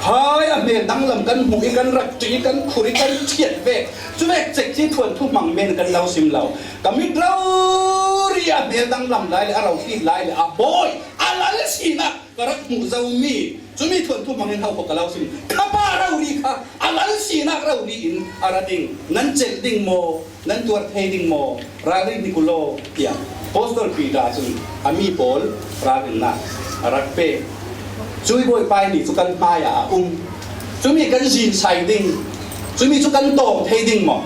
หายอเมนดังลำกันหุยกันรักจีกันขุริกันเทียดเวกจุเวกเจ็กที่ทวนทุกมังเมนกันเราซิมเรากมิเราเรียเมนดังลำไล่เลยเราฟีดไล่เลยบอยอะไรสินะกรักหมู่เจ้ามีจุมีทวนทุกมังเมนเขาพกเราซิมข้าบ้าเราดีค่ะอะไรสินะเราดีอินอะไรดิ้งนั้นเจ็ดดิ้งโมนั้นตัวเทดิ้งโมราลินิคุโลเตียโพสต์ตัวปีดาจุนอามีโพลราลินนารักเป้ช่วยบอยไปนี่สุกันปายช่วยมีกันจีนใส่ดิ้งช่วยมีสุกันโตเทดิ้งหมอ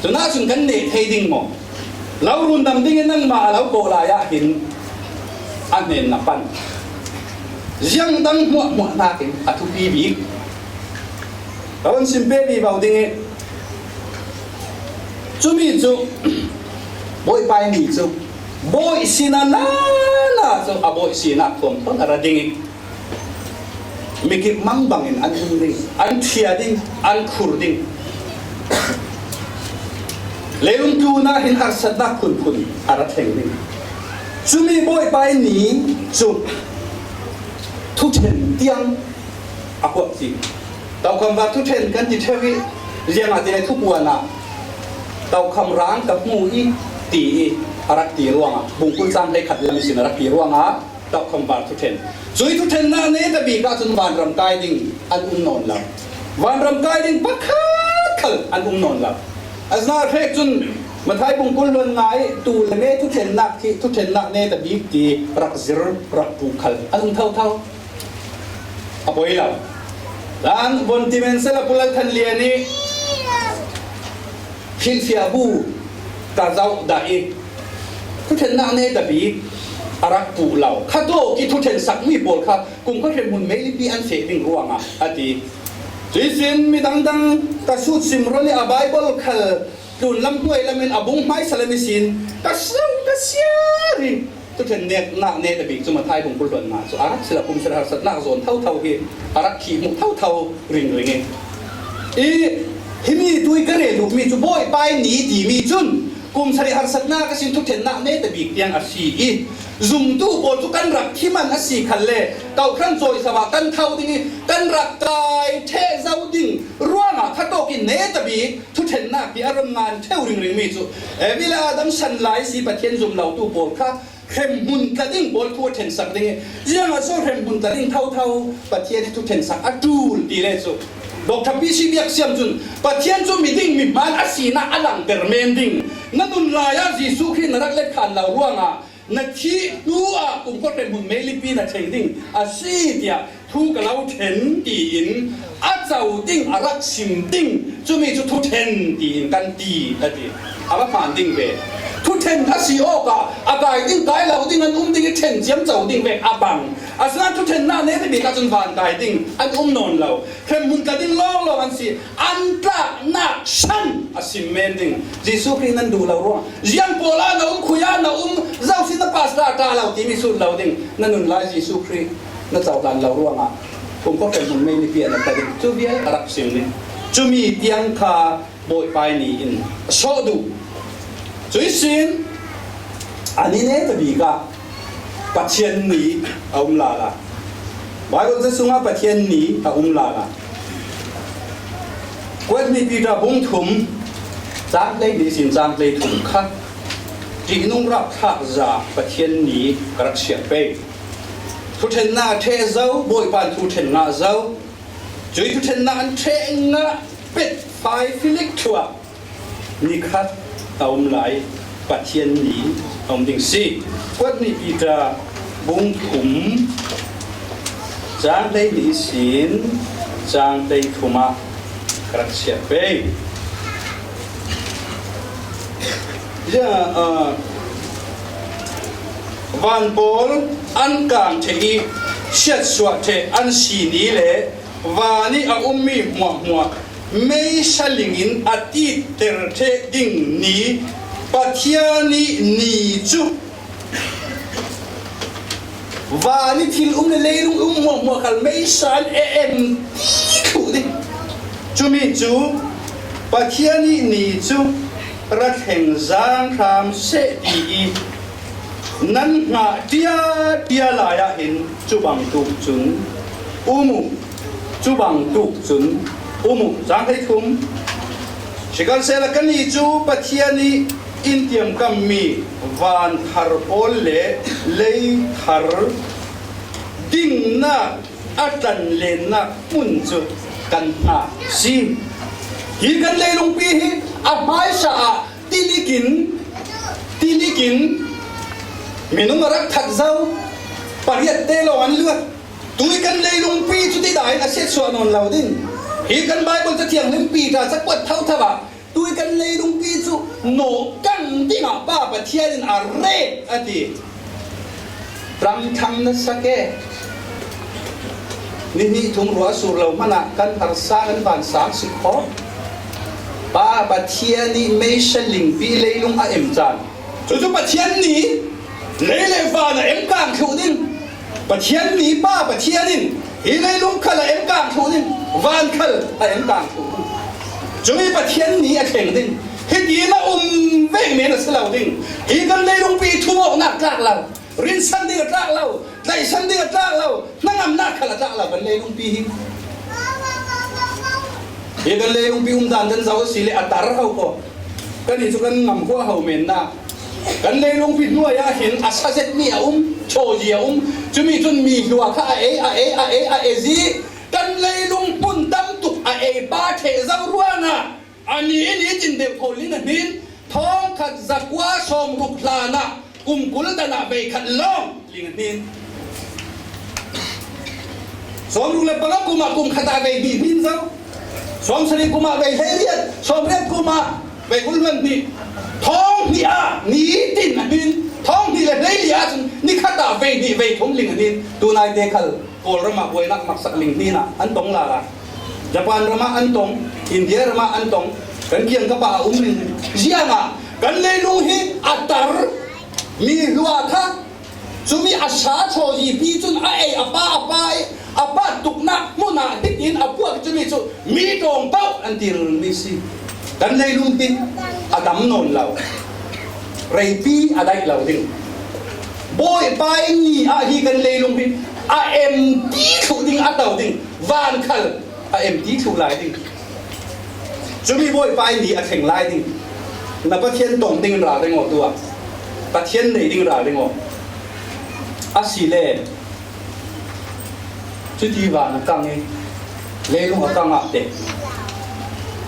จนน่าจุนกันเนเทดิ้งหมอเรารุนดำดิ้งนั่งมาแล้วโกลายะหินอันเนนนับปันยังดังหัวนาเองอัทุปีบีเราวันสิมเปบีเบาดิ้งช่วยมีจุบอยไปนี่จุบอยสินานาจุบอยสินาทวมต้นอะไรดิ้งมีกิมังบังอินอันดิ้งอันเทียดิ้งอันขุรดิ้งเลวตูน่าหินอาศัยนักคุณอารัตเฮงดิ้งจุมีบอยไปนี่จุทุกเห็นเตียงอากวสิตาวคำว่าทุกเห็นกันจิตเทวิเรียงอาจจะได้ทุกวันน่ะตาวคำร้างกับมูอีตีอารักตีร่วงอ่ะบุญคุณซ้ำได้ขัดลำสินอารักตีร่วงอ่ะตาวคำว่าทุกเห็นส่วนทุกเห็นน่ะเนี่ยแต่บีก็จนวันรำกายดิ้งอันนอนหลับวันรำกายดิ้งปักขัดอันนอนหลับอันน่าเรียกจนมาท้ายบุญคุณล้วนไงตูเลยเนี่ยทุกเห็นนักที่ทุกเห็นนักเนี่ยแต่บีตีรักซิรรักผูกขัดอันเท่าapa ilau dan bon dimensela pulal than liani hin fiabu ta zau dai thu then na ne da bi arak pu lau kha do ki thu then sak mi bol kha kum kha then mun mei bi an fe ding ruanga ati jisin mi dang ta su sim roli a bible khal tun lam huai lamin abung mai salami sin ka siari ทุเทนเนตนาเนตบิกจุมาไทยผมกุลวนมาสุอารักศิลปุมสระสัตนาโซนเท่าเฮอารักขีมุเท่าริงเงฮิมีตุยกระเรลูกมีจุบอยไปหนีดีมีจุนกุมสระสัตนาก็สินทุเทนนาเนตบิกยังอาศีซุ่มตู้บอลทุกันรักที่มันอาศีคันเล่เก่าครั้งโจยสวัสดิ์กันเท่าดิ้งกันรักกายเทเจ้าดิ้งร่วงขัดโตกินเนตบิกทุเทนนาปีอารมณ์งานเท่าริงมีจุเวลาดังฉันไล่สีปะเทียนซุ่มเหล่าตู้บอลค่ะเข้มบุญกระดิ่งบอลทั่วเทนสักดิ้งยังมาโซ่เข้มบุญกระดิ่งเท่าปะเทียนที่ทุเทนสักอัดูลดีเลยจุดอกทับพิชิตเบียกเสียมจุนปะเทียนจุมีดิ้งมีมันอาศีน่าอลังเตอร์เมนดิ้งนั่นนุนลายาจีสุขีนรักเล็กขันเหล่าร่วงนักที่ตัวกุมก็เป็นบุญเมลิปีนักเชงดิ้งอาศีเดียทุกเราเทนตีอินอาเจ้าดิ้งอารักสิมดิ้งจุมีจุทุเทนตีอินกันตีอะไรอาว่าผ่านดิ้งเวทุเทนอาศีโอกะอากายดิ้งกายเราดิ้งอันดิ้งเทนเจียมเจ้าดิ้งเวอาบังอาสนะทุเทนน่าเนตบิกาจุนวานกายดิ้งอันนอนเราเข้มมุนกาดิ้งล่องอันสิอันตระนักชันอาศิเมนดิ้งจิสุครีนันดูเราร่วงยันโปลาเราคุยาเราเจ้าสินปัสตาตาเราที่มีสุดเราดิ้งนั่นนุนลายจิสุครีนั่นเจ้าดันเราร่วงผมก็เป็นคนไม่มีเพียรแต่ดิ้งจูเบียรักสิมดิ้งจูมีเตียงคาโบยไปนี่อินโชดูจุยสินอันนี้เนตบิกาปัจเจียนนี้อาลาละบางคนจะส่งมาปัจเจียนนี้อาลาละกวนมีปีตาบุ้งถุมจางเลยดีสินจางเลยถุมค่ะจีนุ่งรับทักษะปัจเจียนนี้กระเชียเป้ทุเทนนาเทเจ้าบอยปานทุเทนนาเจ้าจุยทุเทนนาเทงะเป็ดไฟฟิลิกชัวนี่ค่ะอาไหลปัจเจียนนี้เอาดิ่งสิกวนมีปีตาบุ้งถุมจางเลยดีสินจางเลยถุมกระเชียเป้วันบอลอันกลางเทีเช็ดสวดเทอันสีนี้เลยวันนี้อามีหัวไม่ใช่ลิงินอาทิตย์เตอร์เทดิ่งนี้ปัจจัยนี้จุวันนี้ที่เลยลุงหัวคันไม่ใช่ถูกดิจุมีจุปัจจัยนี้จุรักแห่งจางคำเสดีนั่นงาเดียลายเห็นจุบังตุกจุนมุจุบังตุกจุนมุจางให้ทุ่มชิกันเซลกันนี้จุปัจจัยนี้อินเดียมกัมมีวันฮาร์โอเล่เลยฮาร์ดิ่งน่าอัตันเลน่ามุนจุกันน่าซีฮีกันเลยลงปีฮีอาไม้สะตีลิกินมินุงรักทักเจ้าปริยัติเตลวันเลือดตุยกันเลยลงปีจุดที่ได้อาเซียส่วนนนเราดินฮีกันใบบนจะเทียงเล่มปีกาสักวัดเท่าทว่าตุยกันเลยลงปีจุโนกันที่มาป้าปะเทียนอะไรอดีพรังทำนัสเกนี่ทุ่งรัวสุรเรามันกันภาษากันบ้าน30 ข้อป้าปะเทียนนี่ไม่ใช่ลิงปีเลยลงอาเอ็มจานจุดปะเทียนนี่เลยฟ้าน่ะเอ็มกลางถูดินปะเทียนนี่ป้าปะเทียนนี่ฮีเลยลงขละเอ็มกลางถูดินวานขละเอ็มกลางถูดินจุดปะเทียนนี่เข่งดินฮีดีน่ะเวงเมนสลาวดินฮีกันเลยลงปีทุ่งหนักจากเรารินสันเดียจากเราใจสันเดียจากเรานั่งอำนาจขละจากเรากันเลยลงปีฮีกันเลยลงปีดันดันเจ้าสิเลอัตราเขาก็กันนี่จุกันงำกัวเขาเมนนะกันเลยลงผิดด้วยเห็นอาซาเซตมีโชเจียจะมีจนมีหัวข้าเอซีกันเลยลงปุ่นตั้มตุกบาเทเจ้ารัวนะอันนี้จินเดพอลินนินท้องขัดจักว่าชมรุกลานะกุมกุลตนาเบขัดล้อมลินนินสมรุกเลปะกุมากุมขัดเบบีนินเจ้าสมสริกุมาเบเฮียนสมเรียกกุมาเบกุลมันนี่ท้องนี่นี่ตินนินท้องนี่เลยเลียจนนี่ขัดเบนี่เบทงลินนินตัวนายเดคัลโอลรมาบวยนักมักสักลิงนี่นะอันตรงลาละญี่ปุ่นรมาอันตรงอินเดียรมาอันตรงกันเกี่ยงกับป่าลิงเจียงกันเลยลุงฮีอัตตาร์มีหัวท่า Sumi asa choji pi chun a ei apa tukna muna hitin apuak chumi chu mi tong pau antir mi si kan lei lung pi adam non lau rei pi adai lau ding boy pai ni a hi kan lei lung pi a em ti thu ding a tau ding van khal a em ti thu lai ding chumi boy pai ni a theng lai ding na pa thiên tong ding ra ding o tua pa thiên nei ding ra ding o asile cuti van kang e lelung akang ate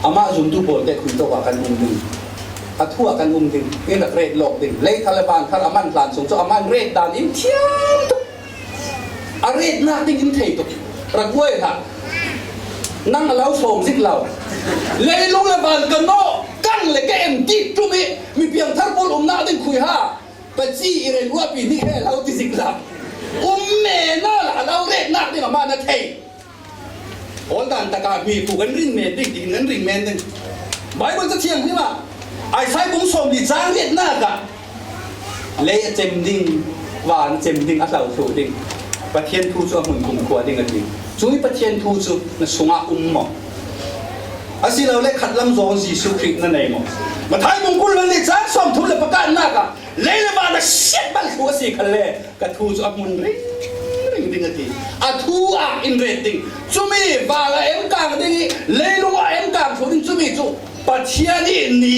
ama zum tu bol te kun to wa kan ding athu akan ding ina red lok ding lei taliban thar aman plan sung so aman red dan in thiam to a red na ding in thei to ragwai ha nang lau som zik lau lelung la ban kan no kan le ke em ti tu mi piang thar bol na ding khui ha Paci iren gua pini he lau ti sikla. Me na la lau red nak ding ama na thei. Ol dan taka mi tu kan rin me ding ding kan rin men ding. Bible cha thiang hi ma. Ai sai bung som li chang red na ka. Le chem ding wan chem ding a lau thu ding. Pa thiên thu chu mun kum khwa ding a ding. Chui pa thiên thu chu na sunga mo. Asi lau le khat lam zo Jesu Christ na nei mo. Mà thái mong kul le chang som thu le pa ka na ka. Le le ba na shit bal thu si khale ka thu chu amun ring ding ati a thu a in rating chumi ba la em kang ding le lu a em kang thu ding chumi chu pathian ni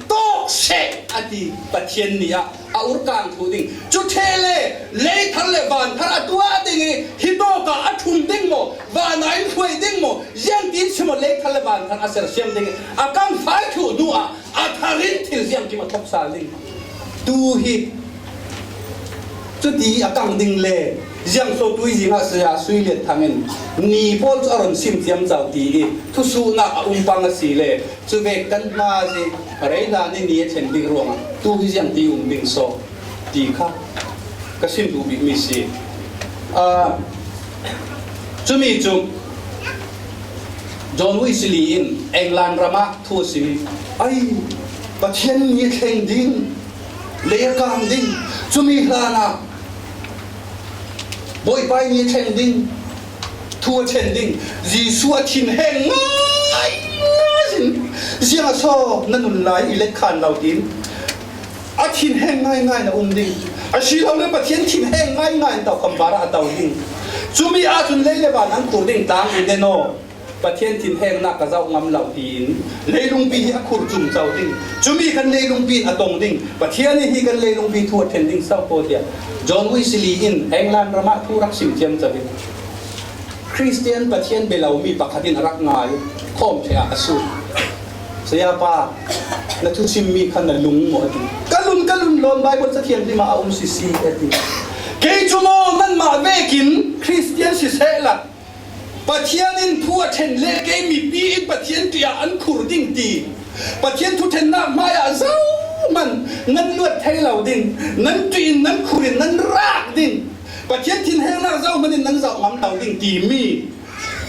tok se ati pathian ni a ur kang thu ding chu thele le thar le ban thar atua ding hi to ka athum ding mo ba nai khoi ding mo yang tin chmo le thar le ban thar aser siam ding a kang phai thu du a tharin thil siam ki ma thop sa ding tu hi chu ti akang ding le jiang so tui ji ha sia sui le thangen ni pol aron sim tiam chau ti thu su na pang si le chu ve kan ma ji rei da ni chen ding ronga tu hi jiang ti ding so ti kha ka sim tu bi mi si chu mi chu John Wesley in England rama thu si ai pathian ni thleng ding le kam ding chumi hlana boy pai ni thleng ding thu chen ding Jesu a thin heng ngai sin sia so nanun lai ile khan lau tin a thin heng ngai ngai na ding a shi lau le pathian thin heng ngai ngai tau kambara tau ding chumi a chun le ban an kur ding tang in de no pathian thin heng na ka zau ngam lau tin leilung pi a khur chum chau ding chumi kan leilung pi atong ding pathian hi kan leilung pi thu then ding sau po tia John Wesley in England rama thu rak sim thiam chabi Christian pathian belau mi pakhatin rak ngai khom thea asu saya pa na thu sim mi khan na lung mo ati kalun lon Bible sa thiam di ma si si ati ke chumo nan ma vekin Christian si sela pathian in thu then le ke mi pi in pathian tia an khur ding ti pathian thu then na maya zau man nan luat thai lau ding nan tuin nan khurin nan rak ding pathian thin heng na zau man nan zau ngam lau ding ti mi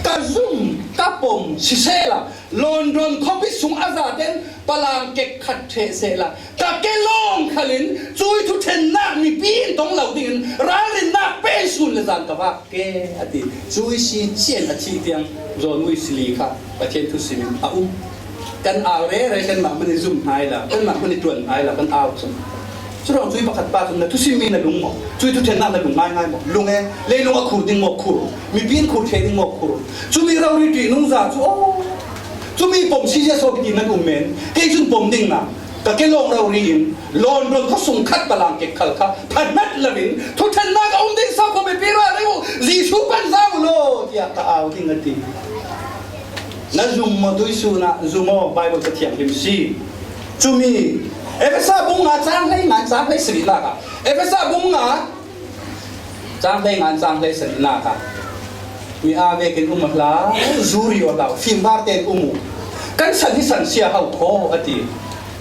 ka zum ka pom si sela London khopi sung aza ten palang ke khat the sela ka ke long khalin chui thu then na mi pi tong lau ding ralin na pe sun le zan ka ba ke ati chui si chen a chi tiang John Wesley kha pathian thu sim a kan aw re kan ma mani zum hai la kan ma mani tuan hai la kan aw sum chu rong chui pakhat pa sum na thu sim mi na lung mo chui thu then na lung ngai mo lung e le lung a khur ding mo khur mi pin khur the ding mo khur chu mi rau ri ti nung za chu o chu mi pom si je so ki na men ke chun pom ding na ka ke long rau ri in lon ron ko sung khat palang ke khal kha phat mat lavin thu then na ka ding sa ko me pi ra le ji su pan sa lo tia ka aw ding ati na zoom mo dui su na zoom mo Bible ka thiam lim si chumi efesa bunga chang lei ngan chang lei sri la ka efesa bunga chang lei ngan chang lei sri la ka mi a ve ken umhla zuri o la film bar ten umu kan san hi san sia hau tho ati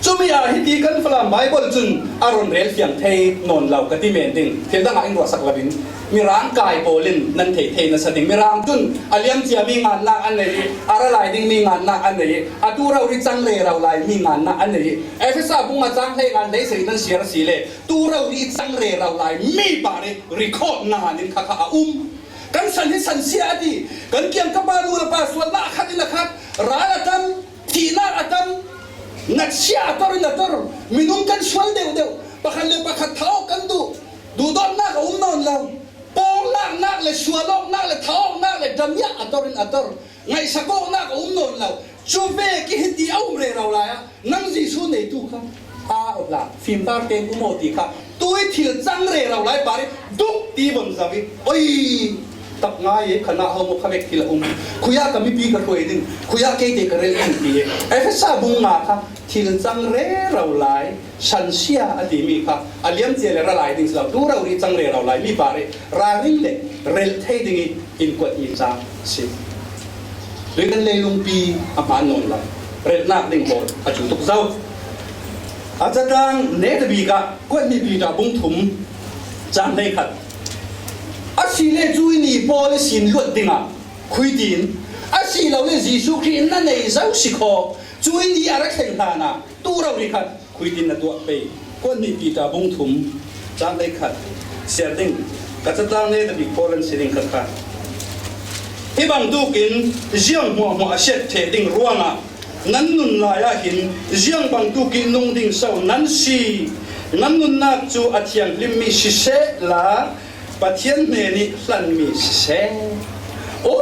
chumi a hiti kan flam Bible chun aron rel fiang thei non lau ka ti men ding thel da nga ing ro sak labin มีร่างกายโบลินนั่นเทนะสติมีร่างจุนอาเลียมเจียมีงานนักอันไหนอะไรลายดิ้งมีงานนักอันไหนอาตูเราริจังเลเราลายมีงานนักอันไหนเอฟเอสบุ้งอาจังเลงานได้สิ่งนั้นเสียสีเลตูเราริจังเลเราลายมีบาริรีคอร์ดงานนินข้าข้ากันสันที่สันเสียดีกันเกี่ยงกับบาลูระบาส่วนละขัดนี่นะครับร้านอาตัมทีน่าอาตัมนักเสียตัวรินัตร์มินุมกันชวนเดียวปะคันเลยปะคัดเท้ากันดูดอนนักนอนเราปองนักเลยชวนนักเลยเท้านักเลยดำยาอัตร์ไงสักนักนอนเราจูเบกิฮิตีเอาเรเราเลยนั่งจีสูในตู้ครับอุลาฟิล์มตาเต็มอุโมติครับตัวที่จังเรเราเลยปาริดุตีบนสวิโอ้ยตักง่ายขณะเขาขมิกที่ละคุยกับมีปีกระถวยดึงคุยกับเด็กกระเรื่องปีเอฟซาบุงมาค่ะที่จังเรเราไล่ฉันเชียอดีมีค่ะอาเลียมเจเลระไล่ดึงสลับดูเราดีจังเรเราไล่มีบาริราริเล่เรลเทดึงอินกวดอีจ้าสิหรือกันเลยลุงปีอาปานนละเรลนักดึงบอลอาจุตุกเจ้าอาจารย์เนตบีกะกวดมีปีดาบุงถุมจังได้ขัดอาศิเลจุยนี่พอเลสินลวดดิ่งอ่ะคุยดินอาศิเราเลจิสุขีนั่นเองเจ้าสิขอจุยนี่อะไรเข่งทานะตัวเราดิขัดคุยดินนะตัวไปคนมีปีตาบุงถุมจางได้ขัดเสียดิ่งกัจจตังเนี่ยจะมีพอเลนสิดิ่งขัดขัดที่บางดูกินเจียงหัวเช็ดเทดิ่งรัวงอ่ะนั้นนุนลายหินเจียงบางดูกินนุ่งดิ่งเศร้านั้นสีนั้นนุนนักจูอัฐยังลิมมีสิเสละปะเทียนเมนี่สันมีเสโอ้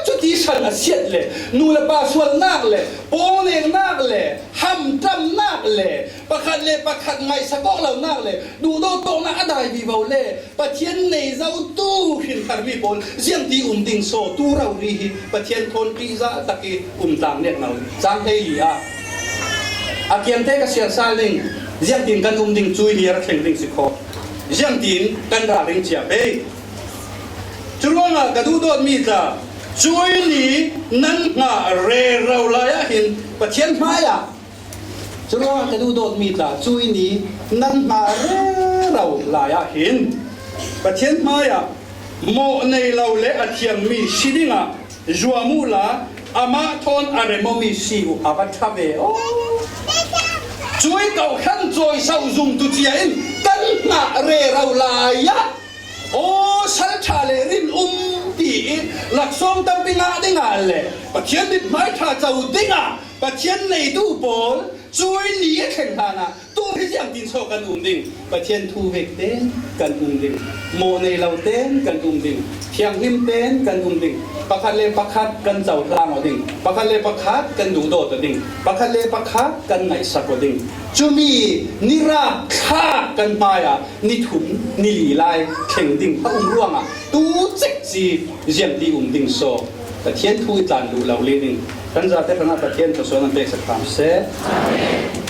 จุดที่ฉันเสียเลยนูละปาส่วนนักเลยปองเลี้ยงนักเลยห้ำจำนักเลยประคัดเลยประคัดไงสะกอกเรานักเลยดูโดโตนักได้บีเบาเลยปะเทียนในเจ้าตู้หินคาร์บีบอลเสียงที่ดิ่งโซตู้เราดีปะเทียนทนปีซ่าตะกี้ต่างเนี่ยเราจังเฮียอาเกียนเทกเสียซาลิงเสียงดิ่งกันดิ่งจุยนี่รักแข่งดิ่งสิคอเสียงดิ่งกันด่าดิ่งเจียบจุลงากระดูดอดมีตาช่วยนี้นั่นงาเรเราลายหินปะเทียนไม้อะจุลงากระดูดอดมีตาช่วยนี้นั่นงาเรเราลายหินปะเทียนไม้อะโมในเราเละเทียมมีสิดิงะจัวมูลาอามาทอนอะไรโมมีสิวอาบัตชาเบโอช่วยเก่าขันจอยเศร้าซุ่มตุเจียนกันงาเรเราลายโอ้สัลชาเลรินตีหลักส่งตั้งปีงาได้งานเลยปะเทียนดิบไม้ท่าเจ้าได้งาปะเทียนในตู้บอลช่วยหนีแข่งทานะตู้พิจารณาดินโซกันดิ่งปะเทียนทูเวกเต้นกันดิ่งโมในเราเต้นกันดิ่งเทียงหิมเต้นกันดิ่งปะคัดเลปะคัดกันเจ้าทางดิ่งปะคัดเลปะคัดกันดูโดดดิ่งปะคัดเลปะคัดกันไหนสักดิ่งจูมีนิราฆ่ากันไปนิถุนนิลีไลแข่งดิ่งพระองค์ร่วงตู้เจ็กจีเจียมดีดิ่งโซแต่เทียนทูจานดูเราเลี้ยงกันจะได้ขนาดแต่เทียนจะสอนนั่นเป็นสักครั้งเสร็จ